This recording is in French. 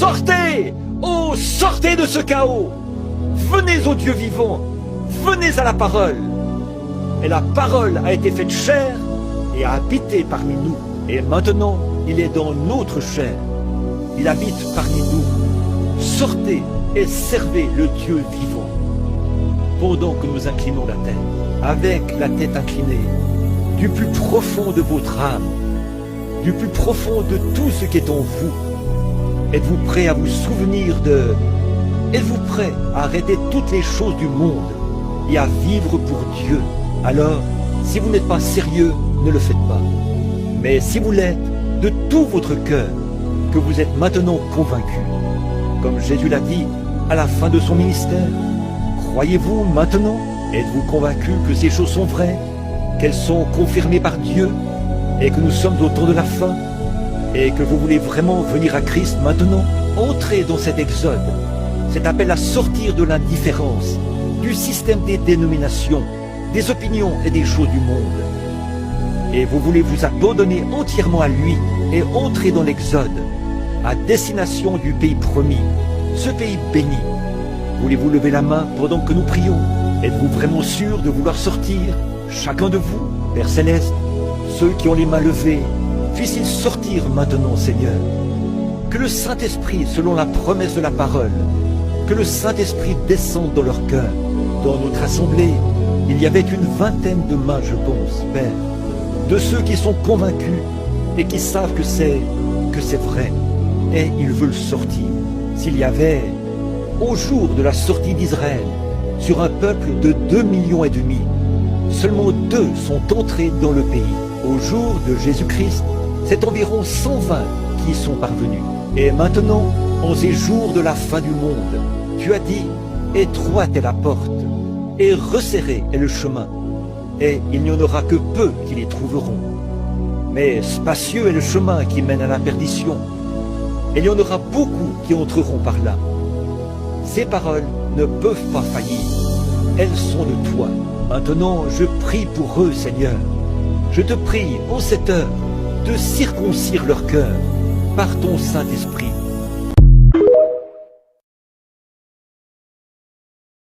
sortez! Oh, sortez de ce chaos! Venez au Dieu vivant, venez à la parole. Et la parole a été faite chair et a habité parmi nous. Et maintenant, il est dans notre chair. Il habite parmi nous. Sortez et servez le Dieu vivant. Pendant que nous inclinons la tête, avec la tête inclinée, du plus profond de votre âme, du plus profond de tout ce qui est en vous, êtes-vous prêt à vous souvenir de... Êtes-vous prêt à arrêter toutes les choses du monde et à vivre pour Dieu? Alors, si vous n'êtes pas sérieux, ne le faites pas. Mais si vous l'êtes, de tout votre cœur, que vous êtes maintenant convaincu, comme Jésus l'a dit à la fin de son ministère, croyez-vous maintenant? Êtes-vous convaincu que ces choses sont vraies, qu'elles sont confirmées par Dieu, et que nous sommes au temps de la fin, et que vous voulez vraiment venir à Christ maintenant? Entrez dans cet exode, cet appel à sortir de l'indifférence, du système des dénominations, des opinions et des choses du monde. Et vous voulez vous abandonner entièrement à lui et entrer dans l'exode, à destination du pays promis, ce pays béni. Voulez-vous lever la main pendant que nous prions? Êtes-vous vraiment sûr de vouloir sortir, chacun de vous, Père Céleste? Ceux qui ont les mains levées, puissent-ils sortir maintenant, Seigneur? Que le Saint-Esprit, selon la promesse de la parole, que le Saint-Esprit descende dans leur cœur. Dans notre assemblée, il y avait une vingtaine de mains, je pense, Père, de ceux qui sont convaincus et qui savent que c'est vrai, et ils veulent sortir. S'il y avait, au jour de la sortie d'Israël, sur un peuple de 2,5 millions, seulement 2 sont entrés dans le pays. Au jour de Jésus-Christ, c'est environ 120 qui y sont parvenus. Et maintenant, en ces jours de la fin du monde, tu as dit, étroite est la porte, et resserré est le chemin, et il n'y en aura que peu qui les trouveront. Mais spacieux est le chemin qui mène à la perdition, et il y en aura beaucoup qui entreront par là. Ces paroles ne peuvent pas faillir, elles sont de toi. Maintenant, je prie pour eux, Seigneur. Je te prie, en cette heure, de circoncire leur cœur par ton Saint-Esprit.